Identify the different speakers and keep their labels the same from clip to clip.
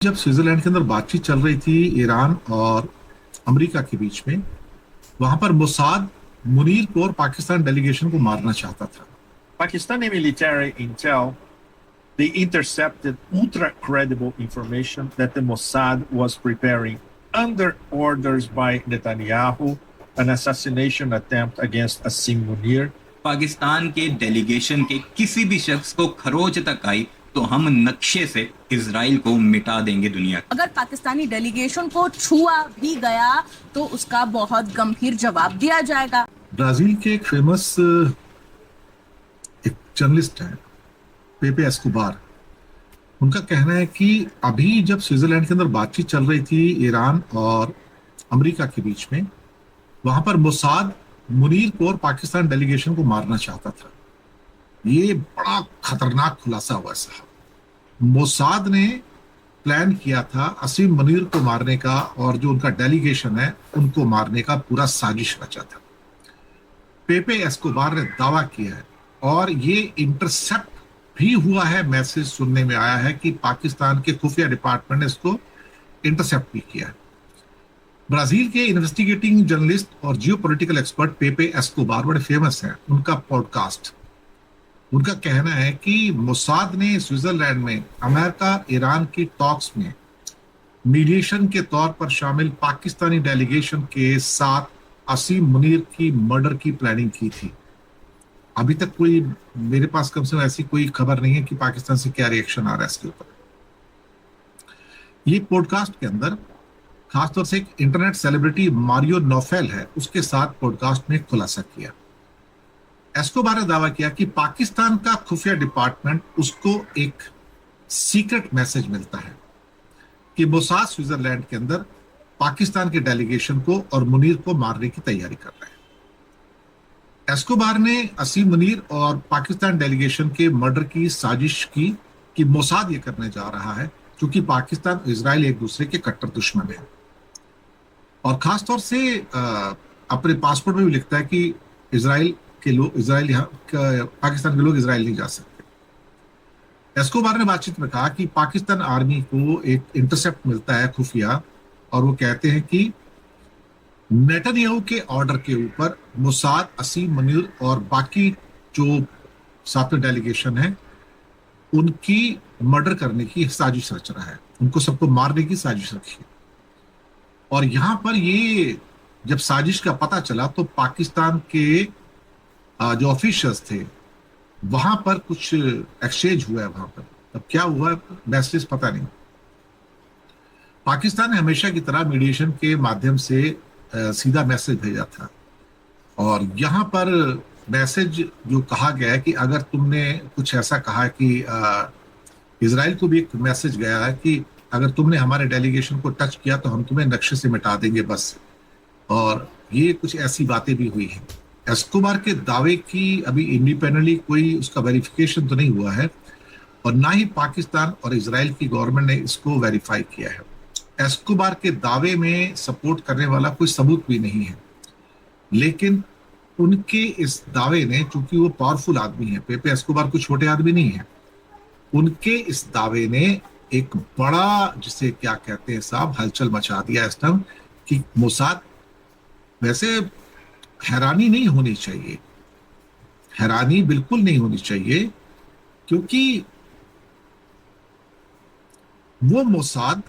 Speaker 1: जब स्विट्जरलैंड के अंदर बातचीत चल रही थी ईरान और अमेरिका के बीच में, वहां पर मोसाद मुनीर को और पाकिस्तान डेलीगेशन को मारना चाहता था।
Speaker 2: Pakistani military intel, they intercepted ultra credible information that the Mossad was preparing, under orders by Netanyahu, an assassination attempt against Asim Munir.
Speaker 3: Pakistan के डेलीगेशन के किसी भी शख्स को खरोच तक आई तो हम नक्शे से इजराइल को मिटा देंगे दुनिया।
Speaker 4: अगर पाकिस्तानी डेलीगेशन को छुआ भी गया तो उसका बहुत गंभीर जवाब दिया जाएगा।
Speaker 1: ब्राजील के एक फेमस एक जर्नलिस्ट है पेपे एस्कोबार, उनका कहना है कि अभी जब स्विट्जरलैंड के अंदर बातचीत चल रही थी ईरान और अमेरिका के बीच में, वहां पर मोसाद मुनीर को और पाकिस्तान डेलीगेशन को मारना चाहता था। ये बड़ा खतरनाक खुलासा हुआ साहब। मोसाद ने प्लान किया था असीम मुनीर को मारने का और जो उनका डेलीगेशन है उनको मारने का पूरा साजिश रचा था। पेपे एस्कोबार ने दावा किया है और ये इंटरसेप्ट भी हुआ है। मैसेज सुनने में आया है कि पाकिस्तान के खुफिया डिपार्टमेंट ने इसको इंटरसेप्ट भी किया है। ब्राजील के इन्वेस्टिगेटिंग जर्नलिस्ट और जियोपॉलिटिकल एक्सपर्ट पेपे एस्कोबार बड़े फेमस हैं। उनका पॉडकास्ट, उनका कहना है कि मोसाद ने स्विट्जरलैंड में अमेरिका ईरान की टॉक्स में मीडिएशन के तौर पर शामिल पाकिस्तानी डेलीगेशन के साथ असीम मुनीर की मर्डर की प्लानिंग की थी। अभी तक कोई मेरे पास कम से कम ऐसी कोई खबर नहीं है कि पाकिस्तान से क्या रिएक्शन आ रहा है इसके ऊपर। ये पॉडकास्ट के अंदर खासतौर से एक इंटरनेट सेलिब्रिटी मारियो नोफेल है, उसके साथ पॉडकास्ट में खुलासा किया। एस्कोबार ने दावा किया कि पाकिस्तान का खुफिया डिपार्टमेंट उसको एक सीक्रेट मैसेज मिलता है कि मोसाद स्विट्जरलैंड के अंदर पाकिस्तान के डेलीगेशन को और मुनीर को मारने की तैयारी कर रहे हैं। एस्कोबार ने असीम मुनीर और पाकिस्तान डेलीगेशन के मर्डर की साजिश की कि मोसाद ये करने जा रहा है क्योंकि पाकिस्तान और इजराइल एक दूसरे के कट्टर दुश्मन हैं और खासतौर से अपने पासपोर्ट में भी लिखता है कि इजराइल के लोग पाकिस्तान के लोग इजराइल नहीं जा सकते। एस्कोबार ने बातचीत में कहा कि पाकिस्तान आर्मी को एक इंटरसेप्ट मिलता है खुफिया और वो कहते हैं कि नेतन्याहू के ऑर्डर के ऊपर मोसाद असीम मुनीर और बाकी जो साथ में डेलीगेशन है उनकी मर्डर करने की साजिश रच रहा है, उनको सबको मारने की साजिश रखी है। और यहां पर ये जब साजिश का पता चला तो पाकिस्तान के जो ऑफिशियल्स थे वहां पर कुछ एक्सचेंज हुआ है। वहां पर अब क्या हुआ मैसेज पता नहीं। पाकिस्तान ने हमेशा की तरह मीडिएशन के माध्यम से सीधा मैसेज भेजा था और यहां पर मैसेज जो कहा गया है कि अगर तुमने कुछ ऐसा कहा कि इजराइल को भी एक मैसेज गया है कि अगर तुमने हमारे डेलीगेशन को टच किया तो हम तुम्हें नक्शे से मिटा देंगे बस। और ये कुछ ऐसी बातें भी हुई हैं। एस्कोबार के दावे की अभी इंडिपेंडेंटली कोई उसका वेरिफिकेशन तो नहीं हुआ है और ना ही पाकिस्तान और इजराइल की गवर्नमेंट ने इसको वेरीफाई किया है। एस्कोबार के दावे में सपोर्ट करने वाला कोई सबूत भी नहीं है, लेकिन उनके इस दावे ने, चूंकि वो पावरफुल आदमी है, पेपे एस्कोबार कोई छोटे आदमी नहीं है, उनके इस दावे ने एक बड़ा, जिसे क्या कहते हैं साहब, हलचल मचा दिया इस टाइम कि मोसाद, वैसे हैरानी नहीं होनी चाहिए, हैरानी बिल्कुल नहीं होनी चाहिए, क्योंकि वो मोसाद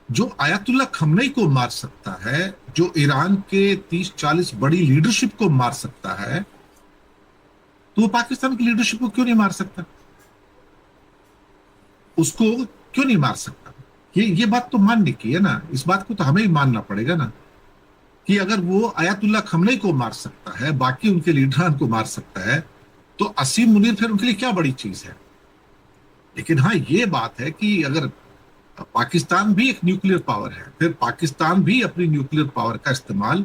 Speaker 1: जो आयतुल्लाह खमनेई को मार सकता है, जो ईरान के 30-40 बड़ी लीडरशिप को मार सकता है, तो वो पाकिस्तान की लीडरशिप को क्यों नहीं मार सकता? उसको क्यों नहीं मार सकता? ये बात तो मानने की है ना, इस बात को तो हमें ही मानना पड़ेगा ना कि अगर वो आयतुल्लाह खमनेई को मार सकता है, बाकी उनके लीडरान को मार सकता है, तो असीम मुनीर फिर उनके लिए क्या बड़ी चीज है। लेकिन हाँ, ये बात है कि अगर पाकिस्तान भी एक न्यूक्लियर पावर है, फिर पाकिस्तान भी अपनी न्यूक्लियर पावर का इस्तेमाल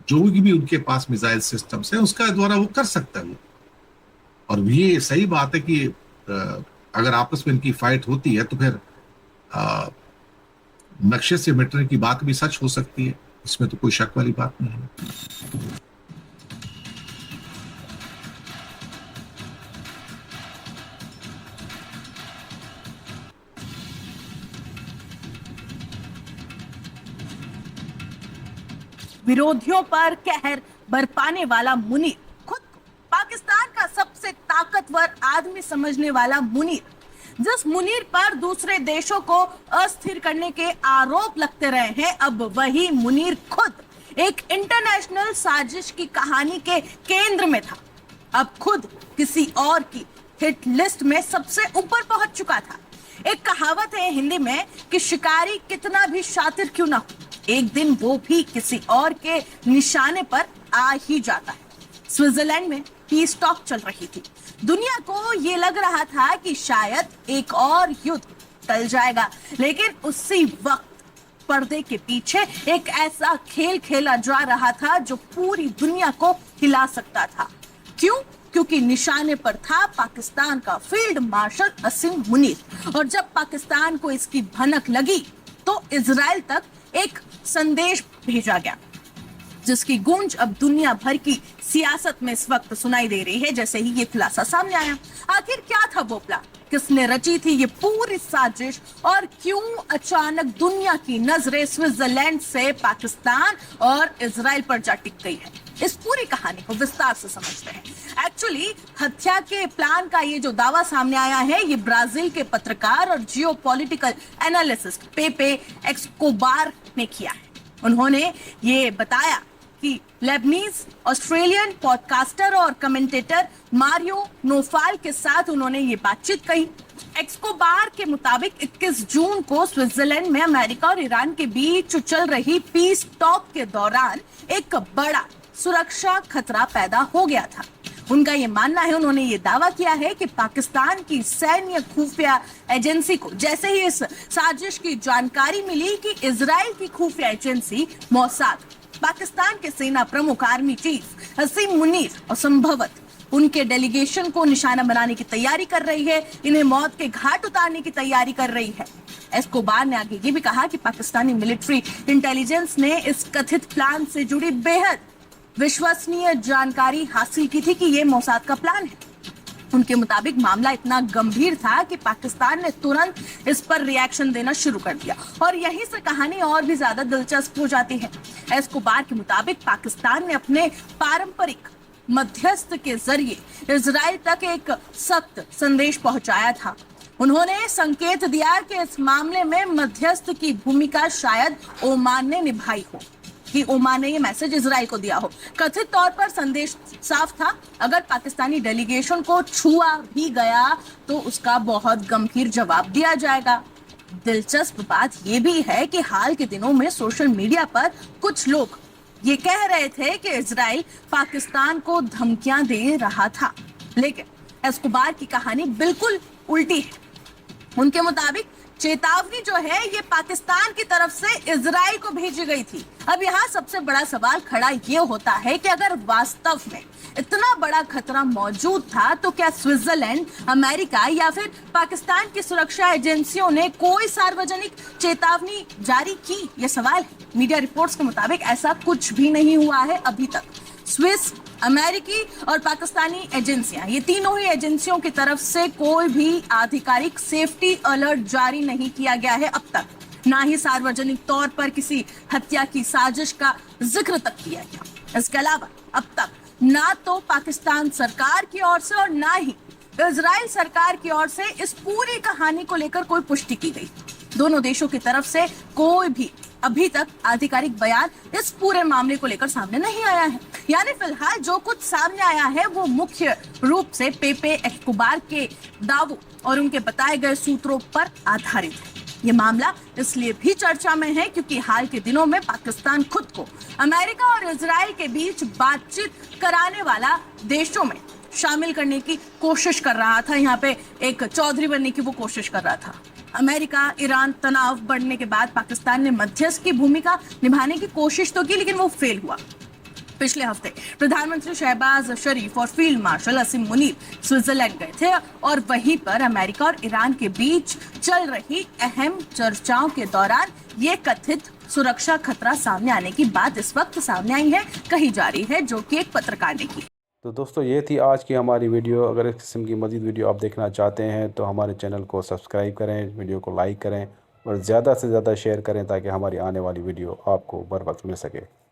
Speaker 1: जो भी उनके पास मिसाइल सिस्टम्स है उसका द्वारा वो कर सकता है। और ये सही बात है कि अगर आपस में इनकी फाइट होती है तो फिर नक्शे से मिटने की बात भी सच हो सकती है, इसमें तो कोई शक वाली बात नहीं है।
Speaker 4: विरोधियों पर कहर बरपाने वाला मुनीर, खुद को पाकिस्तान का सबसे ताकतवर आदमी समझने वाला मुनीर, जिस मुनीर पर दूसरे देशों को अस्थिर करने के आरोप लगते रहे हैं, अब वही मुनीर खुद एक इंटरनेशनल साजिश की कहानी के केंद्र में था। अब खुद किसी और की हिट लिस्ट में सबसे ऊपर पहुंच चुका था। एक कहावत है हिंदी में कि शिकारी कितना भी शातिर क्यों ना हो, एक दिन वो भी किसी और के निशाने पर आ ही जाता है। स्विट्जरलैंड में पीस टॉक चल रही थी। दुनिया को ये लग रहा था कि शायद एक और युद्ध टल जाएगा, लेकिन उसी वक्त पर्दे के पीछे एक ऐसा खेल खेला जा रहा था जो पूरी दुनिया को हिला सकता था। क्यों? क्योंकि निशाने पर था पाकिस्तान का फील्ड मार्शल असीम मुनीर, और जब पाकिस्तान को इसकी भनक लगी तो इजराइल तक एक संदेश भेजा गया, जिसकी गूंज अब दुनिया भर की सियासत में इस वक्त सुनाई दे रही है जैसे ही ये खुलासा सामने आया। आखिर क्या था वो प्लान, किसने रची थी ये पूरी साजिश, और क्यों अचानक दुनिया की नजरें स्विट्जरलैंड से पाकिस्तान और इजराइल पर जा टिक गई है? इस पूरी कहानी को विस्तार से समझते हैं। एक्चुअली हत्या के प्लान का ये जो दावा सामने आया है, ये ब्राजील के पत्रकार और जियोपॉलिटिकल एनालिसिस्ट पेपे एस्कोबार ने किया है। उन्होंने ये बताया कि लेबनीज ऑस्ट्रेलियन पॉडकास्टर और कमेंटेटर मारियो नोफाल के साथ उन्होंने ये बातचीत कही। एस्कोबार के मुताबिक 21 जून को स्विट्जरलैंड में अमेरिका और ईरान के बीच चल रही पीस टॉक के दौरान एक बड़ा सुरक्षा खतरा पैदा हो गया था। उनका ये मानना है, उन्होंने ये दावा किया है कि पाकिस्तान की सैन्य खुफिया एजेंसी को जैसे ही इस साजिश की जानकारी मिली कि इजराइल की खुफिया एजेंसी मोसाद पाकिस्तान के सेना प्रमुख आर्मी चीफ असीम मुनीर और संभवत उनके डेलीगेशन को निशाना बनाने की तैयारी कर रही है, इन्हें मौत के घाट उतारने की तैयारी कर रही है। एस्कोबार ने आगे ये भी कहा कि पाकिस्तानी मिलिट्री इंटेलिजेंस ने इस कथित प्लान से जुड़ी बेहद विश्वसनीय जानकारी हासिल की थी कि ये मोसाद का प्लान है। उनके मुताबिक मामला इतना गंभीर था कि पाकिस्तान ने तुरंत इस पर रिएक्शन देना शुरू कर दिया, और यहीं से कहानी और भी ज्यादा दिलचस्प हो जाती है। एस्कोबार के मुताबिक पाकिस्तान ने अपने पारंपरिक मध्यस्थ के जरिए इजराइल तक एक सख्त संदेश पहुंचाया था। उन्होंने संकेत दिया कि इस मामले में मध्यस्थ की भूमिका शायद ओमान ने निभाई हो, कि ओमान ने ये मैसेज इजराइल को दिया हो। कथित तौर पर संदेश साफ था, अगर पाकिस्तानी डेलीगेशन को छुआ भी गया तो उसका बहुत गंभीर जवाब दिया जाएगा। दिलचस्प बात यह भी है कि हाल के दिनों में सोशल मीडिया पर कुछ लोग ये कह रहे थे कि इजराइल पाकिस्तान को धमकियां दे रहा था, लेकिन एस्कोबार की कहानी बिल्कुल उल्टी है। उनके मुताबिक चेतावनी जो है ये पाकिस्तान की तरफ से इजराइल को भेजी गई थी। अब यहाँ सबसे बड़ा सवाल खड़ा ये होता है कि अगर वास्तव में इतना बड़ा खतरा मौजूद था तो क्या स्विट्जरलैंड, अमेरिका या फिर पाकिस्तान की सुरक्षा एजेंसियों ने कोई सार्वजनिक चेतावनी जारी की? ये सवाल है। मीडिया रिपोर्ट्स के मुताबिक ऐसा कुछ भी नहीं हुआ है अभी तक। स्विस, अमेरिकी और पाकिस्तानी एजेंसियां, ये तीनों ही एजेंसियों की तरफ से कोई भी आधिकारिक सेफ्टी अलर्ट जारी नहीं किया गया है अब तक। ना ही सार्वजनिक तौर पर किसी हत्या की साजिश का जिक्र तक किया गया। इसके अलावा अब तक ना तो पाकिस्तान सरकार की ओर से और ना ही इजराइल सरकार की ओर से इस पूरी कहानी को लेकर कोई पुष्टि की गई। दोनों देशों की तरफ से कोई भी अभी तक आधिकारिक बयान इस पूरे मामले को लेकर सामने नहीं आया है। यानी फिलहाल जो कुछ सामने आया है वो मुख्य रूप से पेपे एस्कोबार के दावों और उनके बताए गए सूत्रों पर आधारित है। ये मामला इसलिए भी चर्चा में है क्योंकि हाल के दिनों में पाकिस्तान खुद को अमेरिका और इजराइल के बीच बातचीत कराने वाला देशों में शामिल करने की कोशिश कर रहा था। यहाँ पे एक चौधरी बनने की वो कोशिश कर रहा था। अमेरिका ईरान तनाव बढ़ने के बाद पाकिस्तान ने मध्यस्थ की भूमिका निभाने की कोशिश तो की, लेकिन वो फेल हुआ। पिछले हफ्ते प्रधानमंत्री शहबाज शरीफ और फील्ड मार्शल असीम मुनीर स्विट्जरलैंड गए थे और वहीं पर अमेरिका और ईरान के बीच चल रही अहम चर्चाओं के दौरान ये कथित सुरक्षा खतरा सामने आने की बात इस वक्त सामने आई है, कही जा रही है, जो कि एक पत्रकार ने की।
Speaker 5: तो दोस्तों ये थी आज की हमारी वीडियो। अगर इस किस्म की मज़ीद वीडियो आप देखना चाहते हैं तो हमारे चैनल को सब्सक्राइब करें, वीडियो को लाइक करें और ज़्यादा से ज़्यादा शेयर करें ताकि हमारी आने वाली वीडियो आपको बर वक्त मिल सके।